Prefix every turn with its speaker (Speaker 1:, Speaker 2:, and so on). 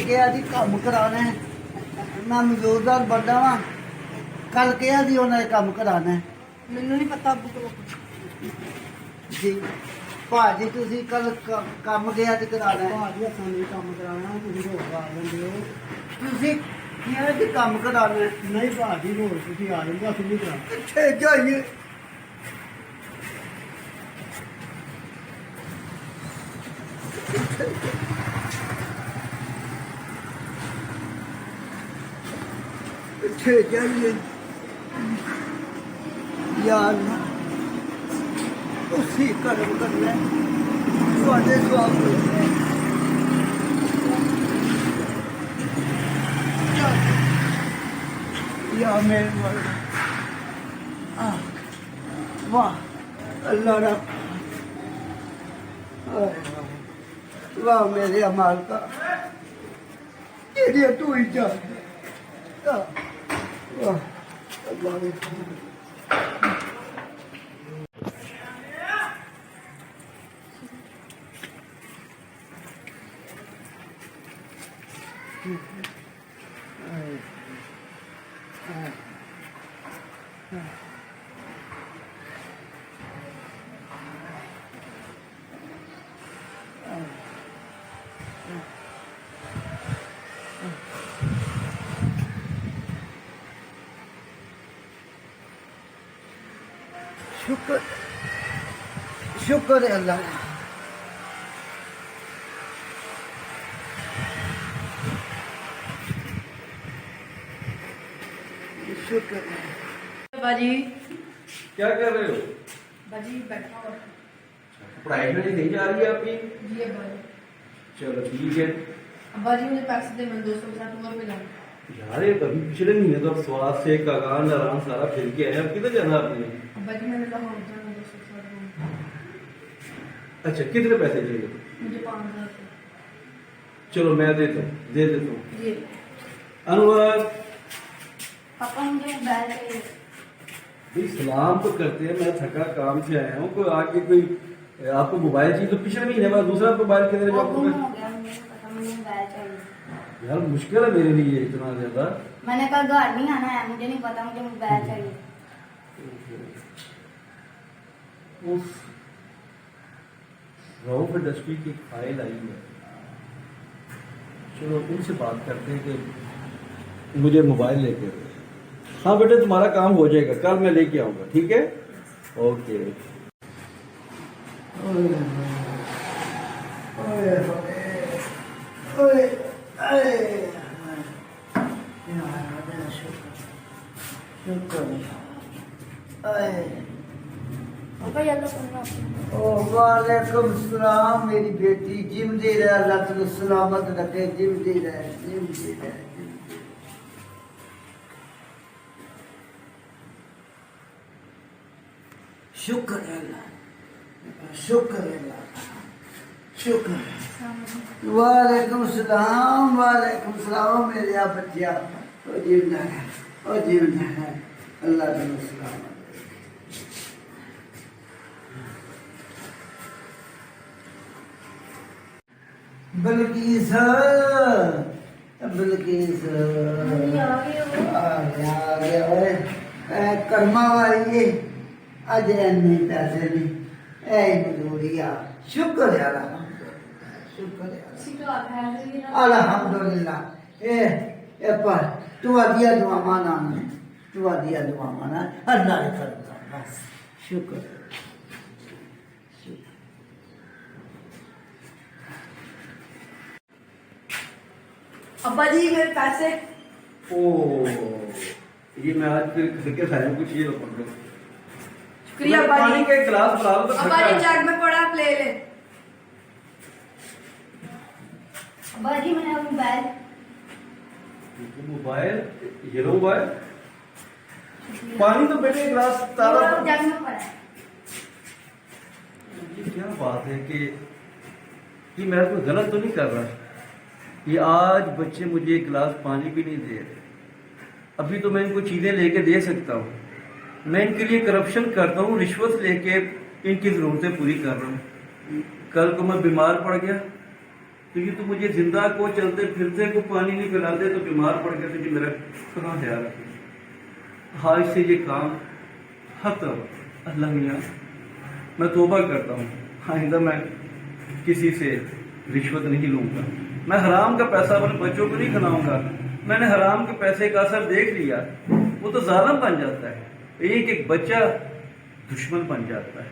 Speaker 1: किया जी काम कराना है, मैं मौजूदार बंदा वा। कल किया जी उन्होंने काम कराना है।
Speaker 2: ਮੈਨੂੰ ਨਹੀਂ ਪਤਾ ਅੱਬੂ ਕੋਲ
Speaker 1: जी भाजी तुसी कल काम गया जी कराना है।
Speaker 3: ਭਾਜੀ ਅਸਾਂ ਨਹੀਂ ਕੰਮ ਕਰਾਉਣਾ, ਤੁਸੀਂ ਰੋਜ਼ ਆ ਜਾਂਦੇ ਹੋ।
Speaker 1: तुसी किया जी काम कराना है।
Speaker 3: ਨਹੀਂ ਭਾਜੀ ਰੋਜ਼ ਤੁਸੀਂ ਆ ਜਾਂਦੇ, ਅਸੀਂ ਨਹੀਂ ਕਰਾਉਣਾ।
Speaker 1: किथे जाइए किथे जाइए यार उसी कर्म करना थोड़े स्वाब या मेरे वाह अल्लाह रब वाह मेरे अमाल का तेरी तू ही जा वाह अल्लाह रे। शुक्र शुक्र है अल्लाह का। शुक्र है।
Speaker 2: ਬਾਜੀ
Speaker 4: क्या कर रहे हो?
Speaker 2: ਬਾਜੀ बैठा हुआ
Speaker 4: पढ़ाई में नहीं जा रही है आपकी?
Speaker 2: जी अब्बा जी
Speaker 4: चलो ठीक है
Speaker 2: अब्बा जी मुझे पैसे दे, मैं 250 और मिला
Speaker 4: यार। ये कभी पिछले महीने तो स्वाद से कागान नारायण सारा फिर के आए। अब किधर जाना आपने?
Speaker 2: अब्बा जी मैंने लाहौर जाना 250
Speaker 4: अच्छा कितने पैसे चाहिए?
Speaker 2: मुझे 5000
Speaker 4: चलो मैं देता हूँ, दे देता हूँ।
Speaker 2: जी
Speaker 4: अनुवाद
Speaker 2: पापा मुझे मोबाइल चाहिए।
Speaker 4: भाई सलाम तो करते हैं, मैं थका काम से आया हूँ। कोई आके कोई आपको मोबाइल चाहिए तो पिछले महीने बाद दूसरा मोबाइल किधर
Speaker 2: वो गुम
Speaker 4: जाओगे?
Speaker 2: हो गया, मुझे पता, मुझे मोबाइल चाहिए।
Speaker 4: यार मुश्किल है मेरे लिए इतना ज्यादा।
Speaker 2: मैंने कहा घर नहीं आना है, मुझे नहीं पता, मुझे मोबाइल चाहिए।
Speaker 4: उस रऊफ इंडस्ट्री की फाइल आई है, चलो उनसे बात करते हैं कि मुझे मोबाइल लेके दो। हाँ बेटे तुम्हारा काम हो जाएगा, कल मैं लेके आऊँगा, ठीक है? ओके।
Speaker 2: पापा ये लो सुनो।
Speaker 1: वालेकुम सलाम मेरी बेटी, जिमदी रहे, अल्लाह तुझे सलामत रखे, जिमदी रहे, जिमदी रहे। शुक्र है अल्लाह, शुक्र है अल्लाह, शुक्र है। वालेकुम सलाम मेरे आप बच्चिया, ओ जीवना है, ओ जीवना है, अल्लाह तुझे सलामत। बल्कीस बल्कीस आ गया ओए कर्मा वाली अज इन्ने पैसे नहीं ऐ मजबूरी आ। शुक्र है अल्हम्दुलिल्लाह, शुक्र है अल्हम्दुलिल्लाह। ए पर तू आदिया दुआ माना ने, तू आदिया दुआ माना अल्लाह ने करता बस। शुक्र है।
Speaker 2: अब्बा जी मेरे पैसे।
Speaker 4: ओ ये मैं आज फिर घर के खाने कुछ ये पकड़ लो।
Speaker 2: शुक्रिया अब्बा
Speaker 4: पानी
Speaker 2: जी।
Speaker 4: का एक गिलास पिला दो तो
Speaker 2: अब्बा
Speaker 4: खट्टा
Speaker 2: जी
Speaker 4: है।
Speaker 2: जग में पड़ा, आप ले ले।
Speaker 5: अब्बा जी मैंने मोबाइल
Speaker 4: मोबाइल ये लो मोबाइल। पानी तो बेटे एक गिलास तारा।
Speaker 5: जग में पड़ा है।
Speaker 4: ये क्या बात है कि मैं कोई गलत तो नहीं कर रहा। ये आज बच्चे मुझे एक गिलास पानी भी नहीं दे रहे। अभी तो मैं इनको चीजें लेके दे सकता हूँ, मैं इनके लिए करप्शन करता हूँ, रिश्वत लेके इनकी जरूरतें पूरी कर रहा हूँ। कल को मैं बीमार पड़ गया तो ये तो मुझे जिंदा को चलते फिरते को पानी नहीं पिलाते तो बीमार पड़ गए तो मेरा कहाँ ख्याल रखें। आज से ये काम खत्म। अल्लाह मियाँ मैं तौबा करता हूँ, आइंदा मैं किसी से रिश्वत नहीं लूंगा, मैं हराम का पैसा अपने बच्चों को नहीं खिलाऊंगा। मैंने हराम के पैसे का असर देख लिया, वो तो जालिम बन जाता है, एक एक बच्चा दुश्मन बन जाता है।